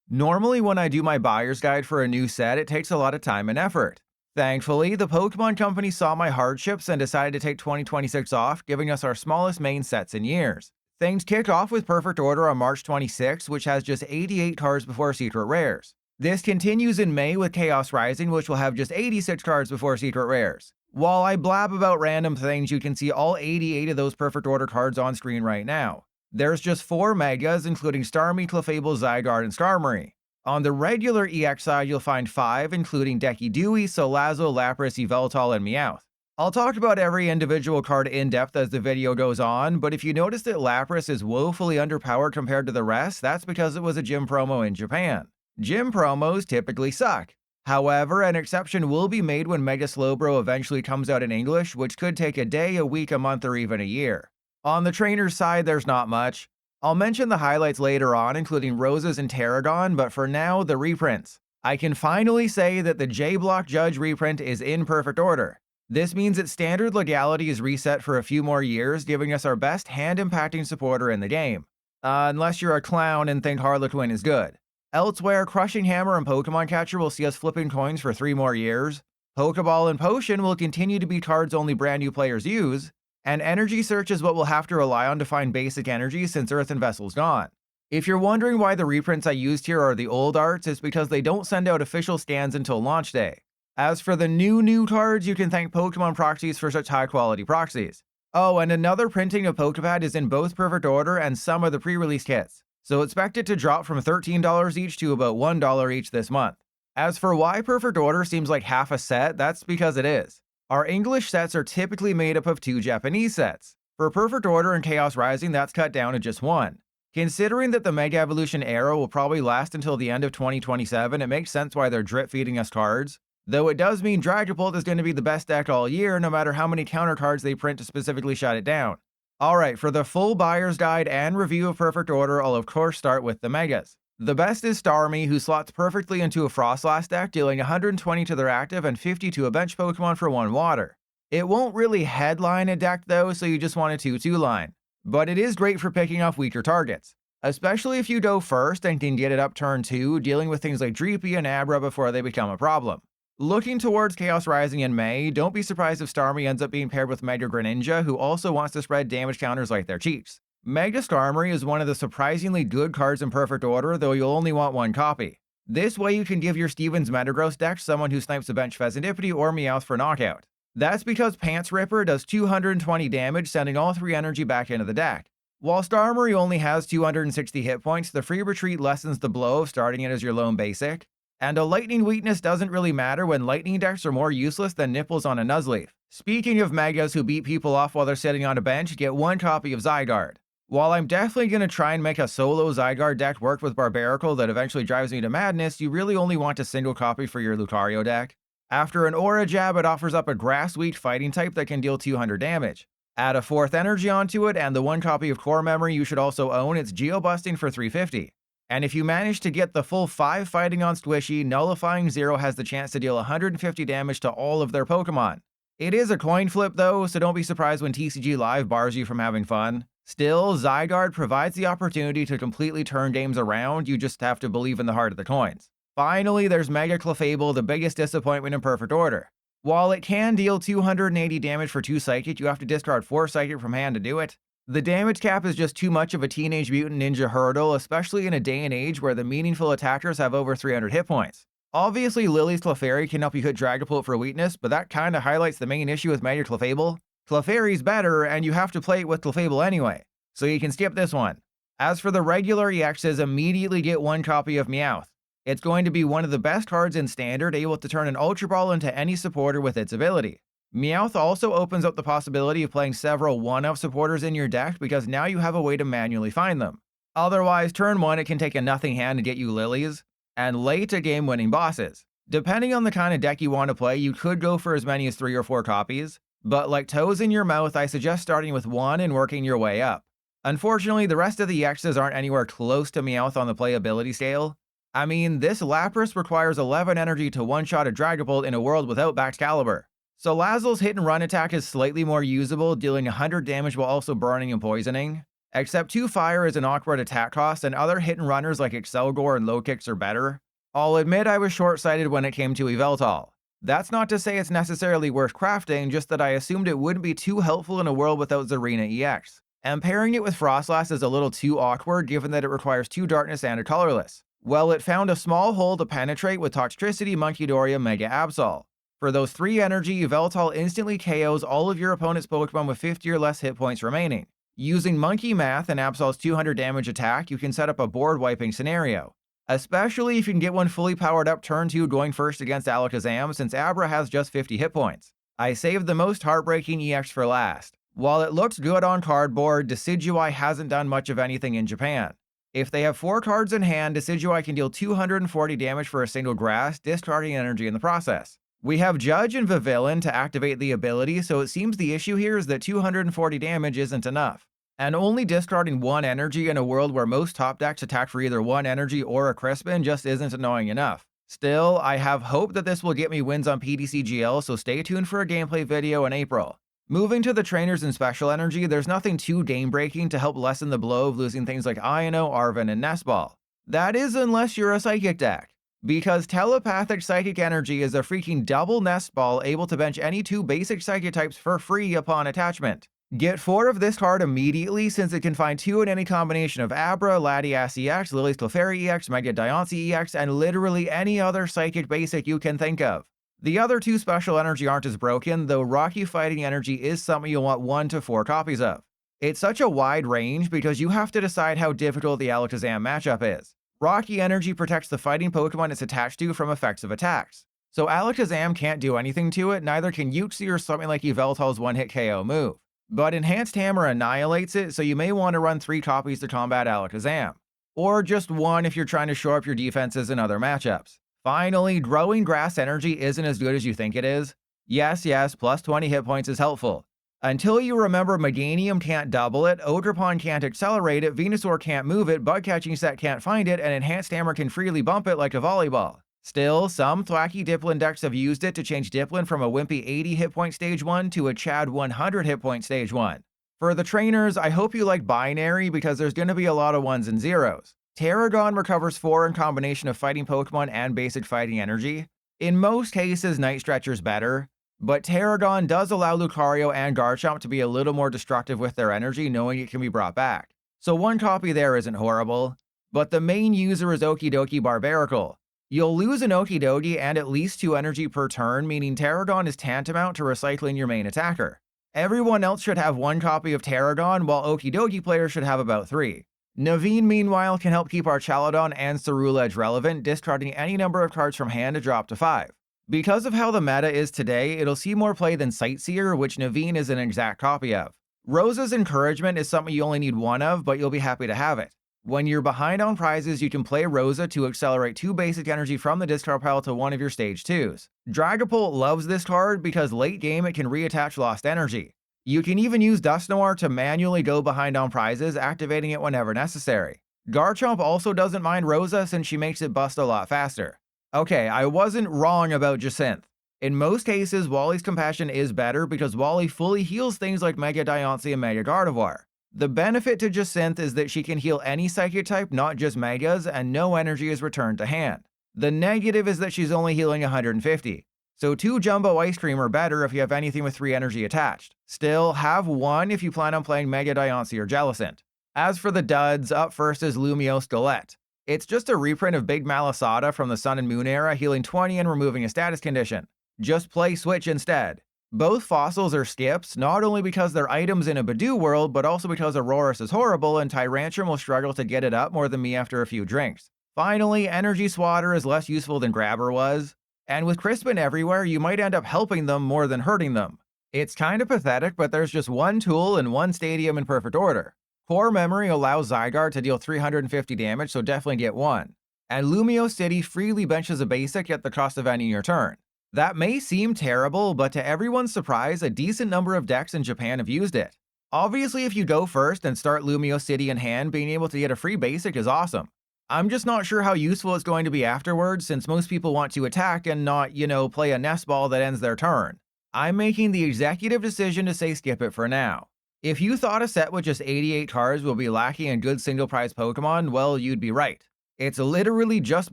Normally, when I do my buyer's guide for a new set, it takes a lot of time and effort. Thankfully, the Pokemon Company saw my hardships and decided to take 2026 off, giving us our smallest main sets in years. Things kick off with Perfect Order on March 26, which has just 88 cards before Secret Rares. This continues in May with Chaos Rising, which will have just 86 cards before Secret Rares. While I blab about random things, you can see all 88 of those Perfect Order cards on screen right now. There's just 4 Megas, including Starmie, Clefable, Zygarde, and Skarmory. On the regular EX side, you'll find 5, including Decidueye, Salazzle, Lapras, Yveltal, and Meowth. I'll talk about every individual card in depth as the video goes on, but if you notice that Lapras is woefully underpowered compared to the rest, that's because it was a gym promo in Japan. Gym promos typically suck. However, an exception will be made when Mega Slowbro eventually comes out in English, which could take a day, a week, a month, or even a year. On the trainer's side, there's not much. I'll mention the highlights later on, including Roses and Tarragon, but for now, the reprints. I can finally say that the J-Block Judge reprint is in perfect order. This means that standard legality is reset for a few more years, giving us our best hand-impacting supporter in the game. Unless you're a clown and think Harlequin is good. Elsewhere, Crushing Hammer and Pokemon Catcher will see us flipping coins for 3 more years. Pokeball and Potion will continue to be cards only brand new players use. And Energy Search is what we'll have to rely on to find basic energy since Earthen Vessel's gone. If you're wondering why the reprints I used here are the old arts, it's because they don't send out official scans until launch day. As for the new cards, you can thank Pokemon Proxies for such high quality proxies. Oh, and another printing of Pokepad is in both Perfect Order and some of the pre-release kits, so expect it to drop from $13 each to about $1 each this month. As for why Perfect Order seems like half a set, that's because it is. Our English sets are typically made up of 2 Japanese sets. For Perfect Order and Chaos Rising, that's cut down to just 1. Considering that the Mega Evolution era will probably last until the end of 2027, it makes sense why they're drip feeding us cards. Though it does mean Dragapult is going to be the best deck all year, no matter how many counter cards they print to specifically shut it down. Alright, for the full buyer's guide and review of Perfect Order, I'll of course start with the Megas. The best is Starmie, who slots perfectly into a Frostlass deck, dealing 120 to their active and 50 to a bench Pokemon for 1 water. It won't really headline a deck though, so you just want a 2-2 line. But it is great for picking off weaker targets, especially if you go first and can get it up turn 2, dealing with things like Dreepy and Abra before they become a problem. Looking towards Chaos Rising in May, don't be surprised if Starmie ends up being paired with Mega Greninja, who also wants to spread damage counters like their cheeks. Mega Skarmory is one of the surprisingly good cards in Perfect Order, though you'll only want 1 copy. This way you can give your Stevens Metagross deck someone who snipes a bench Pheasantipity or Meowth for knockout. That's because Pants Ripper does 220 damage, sending all 3 energy back into the deck. While Starmie only has 260 hit points, the free retreat lessens the blow of starting it as your lone basic. And a lightning weakness doesn't really matter when lightning decks are more useless than nipples on a Nuzleaf. Speaking of Megas who beat people off while they're sitting on a bench, get 1 copy of Zygarde. While I'm definitely going to try and make a solo Zygarde deck work with Barbaracle that eventually drives me to madness, you really only want a single copy for your Lucario deck. After an Aura Jab, it offers up a Grass-weak fighting type that can deal 200 damage. Add a 4th energy onto it, and the 1 copy of Core Memory you should also own, it's Geo-busting for 350. And if you manage to get the full 5 fighting on Squishy, Nullifying 0 has the chance to deal 150 damage to all of their Pokemon. It is a coin flip though, so don't be surprised when TCG Live bars you from having fun. Still, Zygarde provides the opportunity to completely turn games around, you just have to believe in the heart of the coins. Finally, there's Mega Clefable, the biggest disappointment in Perfect Order. While it can deal 280 damage for 2 Psychic, you have to discard 4 Psychic from hand to do it. The damage cap is just too much of a Teenage Mutant Ninja hurdle, especially in a day and age where the meaningful attackers have over 300 hit points. Obviously, Lily's Clefairy can help you hit Dragapult for weakness, but that kinda highlights the main issue with Mega Clefable. Clefairy's better, and you have to play it with Clefable anyway, so you can skip this one. As for the regular EXs, immediately get 1 copy of Meowth. It's going to be one of the best cards in Standard, able to turn an Ultra Ball into any supporter with its ability. Meowth also opens up the possibility of playing several one-of supporters in your deck because now you have a way to manually find them. Otherwise, turn 1 it can take a nothing hand to get you Lilies, and late a game-winning bosses. Depending on the kind of deck you want to play, you could go for as many as 3 or 4 copies, but like toes in your mouth, I suggest starting with 1 and working your way up. Unfortunately, the rest of the EXs aren't anywhere close to Meowth on the playability scale. I mean, this Lapras requires 11 energy to one-shot a Dragapult in a world without Baxcalibur. Salazzle's hit and run attack is slightly more usable, dealing 100 damage while also burning and poisoning. Except 2 fire is an awkward attack cost and other hit and runners like Excelgor and Low Kicks are better. I'll admit I was short-sighted when it came to Yveltal. That's not to say it's necessarily worth crafting, just that I assumed it wouldn't be too helpful in a world without Zarina EX. And pairing it with Frostlass is a little too awkward given that it requires 2 Darkness and a Colorless. Well, it found a small hole to penetrate with Toxtricity, Munkidori, Mega Absol. For those 3 energy, Yveltal instantly KOs all of your opponent's Pokemon with 50 or less hit points remaining. Using Monkey Math and Absol's 200 damage attack, you can set up a board-wiping scenario. Especially if you can get one fully powered up turn 2 going first against Alakazam, since Abra has just 50 hit points. I saved the most heartbreaking EX for last. While it looks good on cardboard, Decidueye hasn't done much of anything in Japan. If they have 4 cards in hand, Decidueye can deal 240 damage for a single grass, discarding energy in the process. We have Judge and Vivillon to activate the ability, so it seems the issue here is that 240 damage isn't enough. And only discarding 1 energy in a world where most top decks attack for either 1 energy or a Crispin just isn't annoying enough. Still, I have hope that this will get me wins on PTCGL, so stay tuned for a gameplay video in April. Moving to the trainers and special energy, there's nothing too game-breaking to help lessen the blow of losing things like Ino, Arven, and Nestball. That is unless you're a Psychic deck. Because Telepathic Psychic Energy is a freaking double Nestball able to bench any 2 basic Psychic types for free upon attachment. Get 4 of this card immediately since it can find 2 in any combination of Abra, Latias EX, Lily's Clefairy EX, Mega Diancie EX, and literally any other Psychic basic you can think of. The other 2 special energy aren't as broken, though Rocky Fighting Energy is something you'll want 1 to 4 copies of. It's such a wide range because you have to decide how difficult the Alakazam matchup is. Rocky Energy protects the fighting Pokemon it's attached to from effects of attacks. So Alakazam can't do anything to it, neither can Uxie or something like Yveltal's one-hit KO move. But Enhanced Hammer annihilates it, so you may want to run 3 copies to combat Alakazam. Or just 1 if you're trying to shore up your defenses in other matchups. Finally, Growing Grass Energy isn't as good as you think it is. Yes, plus 20 hit points is helpful. Until you remember Meganium can't double it, Ogerpon can't accelerate it, Venusaur can't move it, Bug Catching Set can't find it, and Enhanced Hammer can freely bump it like a volleyball. Still, some thwacky Dipplin decks have used it to change Dipplin from a wimpy 80 hit point stage 1 to a Chad 100 hit point stage 1. For the trainers, I hope you like Binary because there's going to be a lot of 1s and 0s. Tarragon recovers 4 in combination of fighting Pokemon and basic fighting energy. In most cases, Night Stretcher's better, but Tarragon does allow Lucario and Garchomp to be a little more destructive with their energy, knowing it can be brought back. So 1 copy there isn't horrible, but the main user is Okidoki Barbaracle. You'll lose an Okidogi and at least 2 energy per turn, meaning Tarragon is tantamount to recycling your main attacker. Everyone else should have 1 copy of Tarragon, while Okidogi players should have about 3. Naveen, meanwhile, can help keep our Chaladon and Ceruledge relevant, discarding any number of cards from hand to drop to 5. Because of how the meta is today, it'll see more play than Sightseer, which Naveen is an exact copy of. Rosa's Encouragement is something you only need 1 of, but you'll be happy to have it. When you're behind on prizes, you can play Rosa to accelerate 2 basic energy from the discard pile to one of your stage 2s. Dragapult loves this card because late game it can reattach lost energy. You can even use Dusknoir to manually go behind on prizes, activating it whenever necessary. Garchomp also doesn't mind Rosa since she makes it bust a lot faster. Okay, I wasn't wrong about Jacinthe. In most cases, Wally's Compassion is better because Wally fully heals things like Mega Diancie and Mega Gardevoir. The benefit to Jacinthe is that she can heal any Psychic type, not just Megas, and no energy is returned to hand. The negative is that she's only healing 150. So 2 Jumbo Ice Cream are better if you have anything with 3 energy attached. Still, have 1 if you plan on playing Mega Diancie or Jellicent. As for the duds, up first is Lumio Skelette. It's just a reprint of Big Malasada from the Sun and Moon era, healing 20 and removing a status condition. Just play Switch instead. Both fossils are skips, not only because they're items in a Badoo world, but also because Aurorus is horrible and Tyrantrum will struggle to get it up more than me after a few drinks. Finally, Energy Swatter is less useful than Grabber was. And with Crispin everywhere, you might end up helping them more than hurting them. It's kinda pathetic, but there's just 1 tool and 1 stadium in perfect order. Core Memory allows Zygarde to deal 350 damage, so definitely get 1. And Lumio City freely benches a basic at the cost of ending your turn. That may seem terrible, but to everyone's surprise, a decent number of decks in Japan have used it. Obviously, if you go first and start Lumio City in hand, being able to get a free basic is awesome. I'm just not sure how useful it's going to be afterwards, since most people want to attack and not, play a nest ball that ends their turn. I'm making the executive decision to say skip it for now. If you thought a set with just 88 cards will be lacking in good single prize Pokemon, well, you'd be right. It's literally just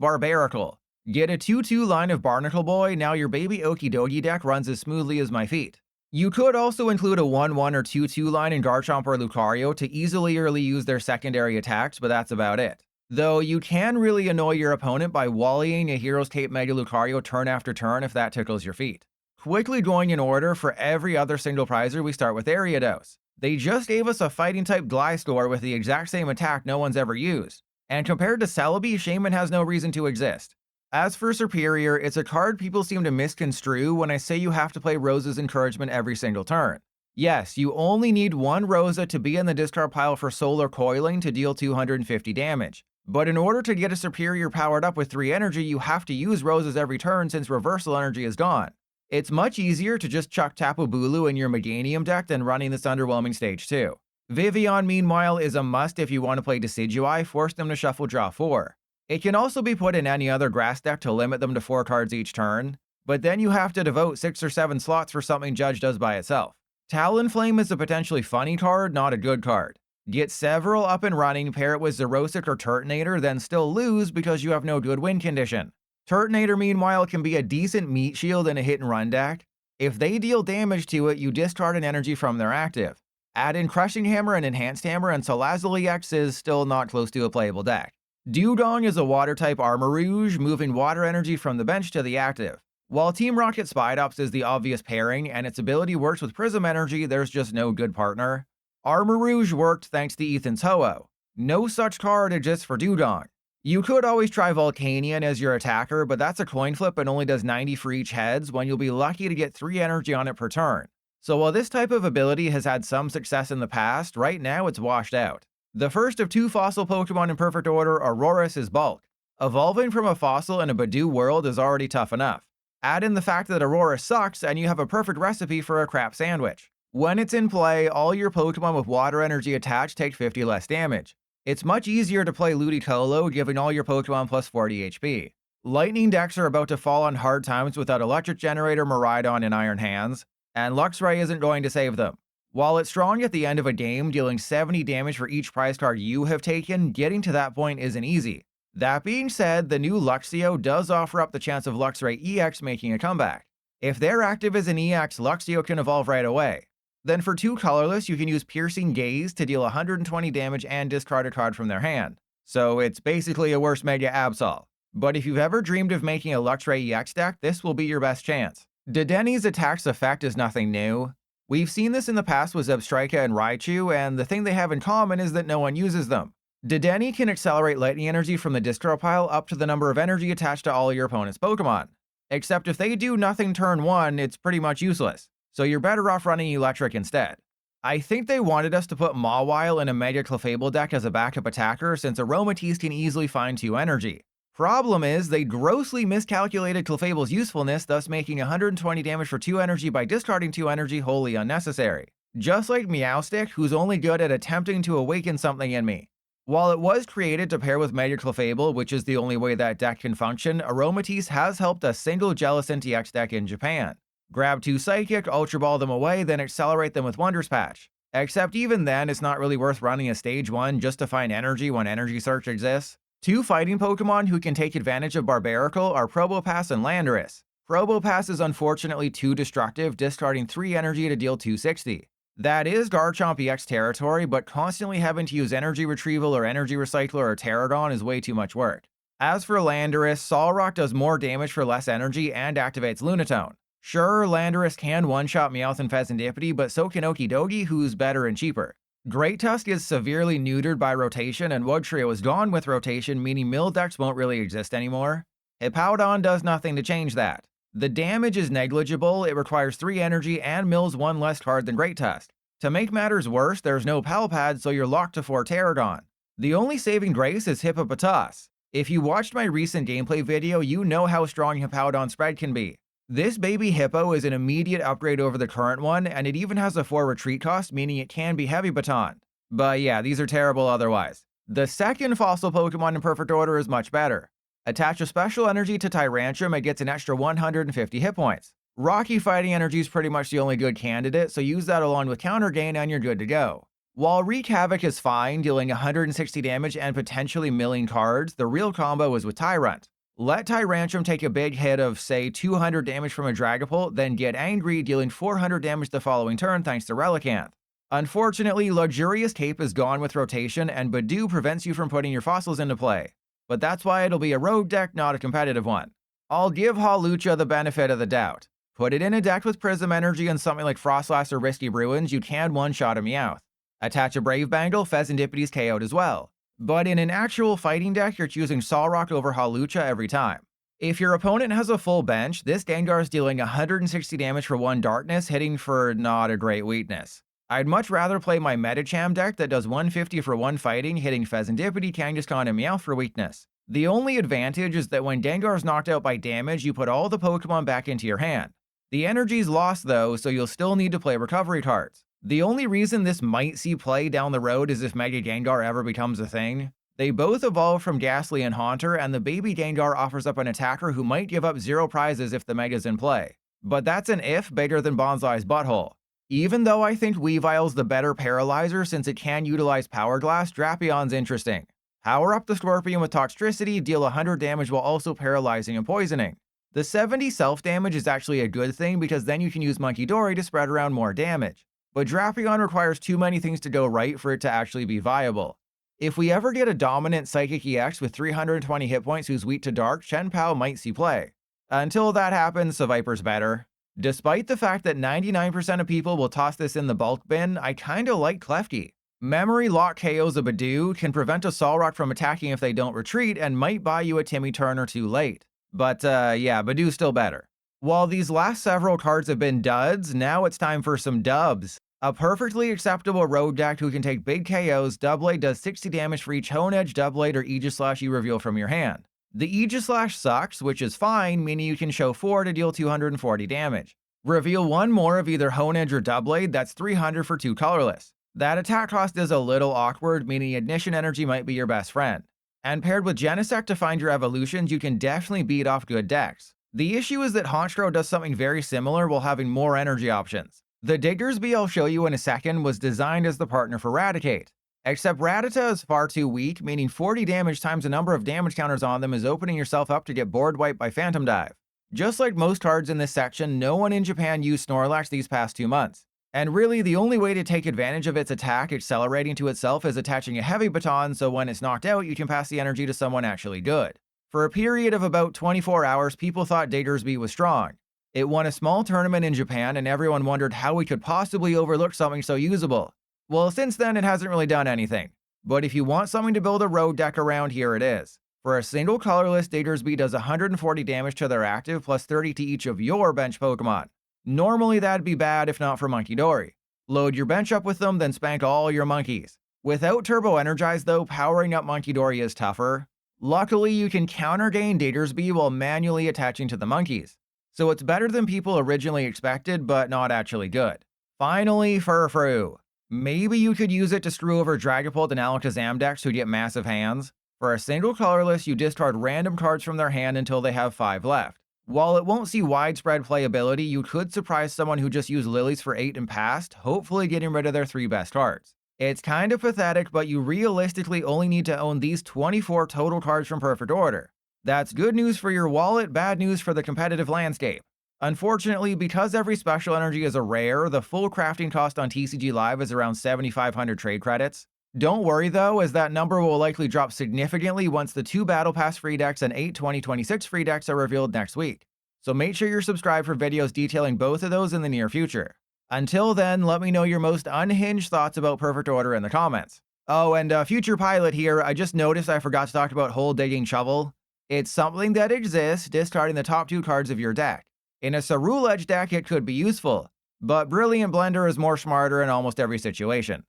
Barbaracle. Get a 2-2 line of Barnacle Boy, now your baby Okidogi deck runs as smoothly as my feet. You could also include a 1-1 or 2-2 line in Garchomp or Lucario to easily early use their secondary attacks, but that's about it. Though you can really annoy your opponent by volleying a Hero's Cape Mega Lucario turn after turn if that tickles your feet. Quickly going in order, for every other single prizer, we start with Ariados. They just gave us a fighting-type Gliscor with the exact same attack no one's ever used. And compared to Celebi, Shaymin has no reason to exist. As for Serperior, it's a card people seem to misconstrue when I say you have to play Rose's Encouragement every single turn. Yes, you only need one Rosa to be in the discard pile for Solar Coiling to deal 250 damage. But in order to get a Serperior powered up with 3 energy, you have to use Roses every turn since Reversal Energy is gone. It's much easier to just chuck Tapu Bulu in your Meganium deck than running this underwhelming stage 2. Vivillon, meanwhile, is a must if you want to play Decidueye, force them to shuffle draw 4. It can also be put in any other grass deck to limit them to 4 cards each turn, but then you have to devote 6 or 7 slots for something Judge does by itself. Talonflame is a potentially funny card, not a good card. Get several up and running, pair it with Xerosic or Turtonator, then still lose because you have no good win condition. Turtonator, meanwhile, can be a decent meat shield in a hit-and-run deck. If they deal damage to it, you discard an energy from their active. Add in Crushing Hammer and Enhanced Hammer, and Salazzle EX is still not close to a playable deck. Dewgong is a Water-type Armarouge, moving water energy from the bench to the active. While Team Rocket Spidops is the obvious pairing, and its ability works with Prism Energy, there's just no good partner. Armarouge worked thanks to Ethan's Ho-Oh. No such card exists for Dewgong. You could always try Volcanion as your attacker, but that's a coin flip and only does 90 for each heads when you'll be lucky to get 3 energy on it per turn. So while this type of ability has had some success in the past, right now it's washed out. The first of 2 fossil Pokemon in perfect order, Aurorus, is bulk. Evolving from a fossil in a Badoo world is already tough enough. Add in the fact that Aurorus sucks and you have a perfect recipe for a crap sandwich. When it's in play, all your Pokemon with water energy attached take 50 less damage. It's much easier to play Ludicolo, giving all your Pokemon plus 40 HP. Lightning decks are about to fall on hard times without Electric Generator, Miraidon, and Iron Hands, and Luxray isn't going to save them. While it's strong at the end of a game, dealing 70 damage for each prize card you have taken, getting to that point isn't easy. That being said, the new Luxio does offer up the chance of Luxray EX making a comeback. If they're active as an EX, Luxio can evolve right away. Then for 2 colorless, you can use Piercing Gaze to deal 120 damage and discard a card from their hand. So it's basically a worse Mega Absol. But if you've ever dreamed of making a Luxray EX deck, this will be your best chance. Dedenny's attack's effect is nothing new. We've seen this in the past with Zebstrika and Raichu, and the thing they have in common is that no one uses them. Dedenny can accelerate lightning energy from the discard pile up to the number of energy attached to all your opponent's Pokemon. Except if they do nothing turn 1, it's pretty much useless. So you're better off running Electric instead. I think they wanted us to put Mawile in a Mega Clefable deck as a backup attacker since Aromatisse can easily find 2 energy. Problem is, they grossly miscalculated Clefable's usefulness, thus making 120 damage for 2 energy by discarding 2 energy wholly unnecessary. Just like Meowstic, who's only good at attempting to awaken something in me. While it was created to pair with Mega Clefable, which is the only way that deck can function, Aromatisse has helped a single Jellicent EX deck in Japan. Grab 2 Psychic, Ultra Ball them away, then accelerate them with Wondrous Patch. Except even then, it's not really worth running a Stage 1 just to find energy when Energy Search exists. 2 fighting Pokemon who can take advantage of Barbaracle are Probopass and Landorus. Probopass is unfortunately too destructive, discarding 3 energy to deal 260. That is Garchomp EX territory, but constantly having to use Energy Retrieval or Energy Recycler or Pterodon is way too much work. As for Landorus, Solrock does more damage for less energy and activates Lunatone. Sure, Landorus can one-shot Meowth and Fezandipity, but so can Okidogi, who's better and cheaper. Great Tusk is severely neutered by rotation, and Wood Trio is gone with rotation, meaning mill decks won't really exist anymore. Hippowdon does nothing to change that. The damage is negligible, it requires 3 energy and mills 1 less card than Great Tusk. To make matters worse, there's no Palpad, so you're locked to 4 Pterodon. The only saving grace is Hippopotas. If you watched my recent gameplay video, you know how strong Hippowdon's spread can be. This baby Hippo is an immediate upgrade over the current one, and it even has a 4 retreat cost, meaning it can be heavy baton. But yeah, these are terrible otherwise. The second fossil Pokemon in perfect order is much better. Attach a special energy to Tyrantrum, it gets an extra 150 hit points. Rocky Fighting Energy is pretty much the only good candidate, so use that along with Counter Gain and you're good to go. While Wreak Havoc is fine, dealing 160 damage and potentially milling cards, the real combo is with Tyrant. Let Tyrantrum take a big hit of, say, 200 damage from a Dragapult, then get angry, dealing 400 damage the following turn thanks to Relicanth. Unfortunately, Luxurious Cape is gone with rotation, and Badoo prevents you from putting your fossils into play. But that's why it'll be a rogue deck, not a competitive one. I'll give Hawlucha the benefit of the doubt. Put it in a deck with Prism Energy and something like Frostlass or Risky Ruins, you can one-shot a Meowth. Attach a Brave Bangle, Fezzandipity's KO'd as well. But in an actual fighting deck, you're choosing Solrock over Hawlucha every time. If your opponent has a full bench, this Gengar is dealing 160 damage for 1 Darkness, hitting for not a great weakness. I'd much rather play my Medicham deck that does 150 for 1 fighting, hitting Fezzandipity, Kangaskhan, and Meowth for weakness. The only advantage is that when Gengar is knocked out by damage, you put all the Pokemon back into your hand. The energy's lost though, so you'll still need to play recovery cards. The only reason this might see play down the road is if Mega Gengar ever becomes a thing. They both evolve from Ghastly and Haunter, and the baby Gengar offers up an attacker who might give up 0 prizes if the Mega's in play. But that's an if bigger than Bonsai's butthole. Even though I think Weavile's the better paralyzer since it can utilize Power Glass, Drapions interesting. Power up the Scorpion with Toxtricity, deal 100 damage while also paralyzing and poisoning. The 70 self-damage is actually a good thing because then you can use Munkidori to spread around more damage. But Drapion requires too many things to go right for it to actually be viable. If we ever get a dominant Psychic EX with 320 hit points who's weak to Dark, Chien-Pao might see play. Until that happens, Seviper's better. Despite the fact that 99% of people will toss this in the bulk bin, I kinda like Klefki. Memory Lock KOs a Badoo, can prevent a Solrock from attacking if they don't retreat, and might buy you a Timmy Turner too late. But yeah, Badoo's still better. While these last several cards have been duds, now it's time for some dubs. A perfectly acceptable road deck who can take big KOs, Doublade does 60 damage for each Hone Edge, Doublade, or Aegislash you reveal from your hand. The Aegislash sucks, which is fine, meaning you can show 4 to deal 240 damage. Reveal 1 more of either Hone Edge or Doublade, that's 300 for 2 colorless. That attack cost is a little awkward, meaning Ignition Energy might be your best friend. And paired with Genesect to find your evolutions, you can definitely beat off good decks. The issue is that Honchkrow does something very similar while having more energy options. The Diggersby I'll show you in a second was designed as the partner for Raticate. Except Rattata is far too weak, meaning 40 damage times the number of damage counters on them is opening yourself up to get board wiped by Phantom Dive. Just like most cards in this section, no one in Japan used Snorlax these past 2 months. And really, the only way to take advantage of its attack accelerating to itself is attaching a heavy baton, so when it's knocked out, you can pass the energy to someone actually good. For a period of about 24 hours, people thought Diggersby was strong. It won a small tournament in Japan, and everyone wondered how we could possibly overlook something so usable. Well, since then, it hasn't really done anything. But if you want something to build a road deck around, here it is. For a single colorless, Diggersby does 140 damage to their active, plus 30 to each of your bench Pokemon. Normally that'd be bad if not for Munkidori. Load your bench up with them, then spank all your monkeys. Without Turbo Energize though, powering up Munkidori is tougher. Luckily, you can counter gain Diggersby while manually attaching to the monkeys. So it's better than people originally expected, but not actually good. Finally, Furfrou. Maybe you could use it to screw over Dragapult and Alakazam decks who get massive hands. For a single colorless, you discard random cards from their hand until they have 5 left. While it won't see widespread playability, you could surprise someone who just used Lilies for 8 and passed, hopefully getting rid of their 3 best cards. It's kind of pathetic, but you realistically only need to own these 24 total cards from Perfect Order. That's good news for your wallet, bad news for the competitive landscape. Unfortunately, because every special energy is a rare, the full crafting cost on TCG Live is around 7,500 trade credits. Don't worry though, as that number will likely drop significantly once the 2 Battle Pass free decks and 8 2026 free decks are revealed next week. So make sure you're subscribed for videos detailing both of those in the near future. Until then, let me know your most unhinged thoughts about Perfect Order in the comments. Oh, and future pilot here, I just noticed I forgot to talk about Hole Digging Shovel. It's something that exists, discarding the top 2 cards of your deck. In a Cerule Edge deck, it could be useful, but Brilliant Blender is more smarter in almost every situation.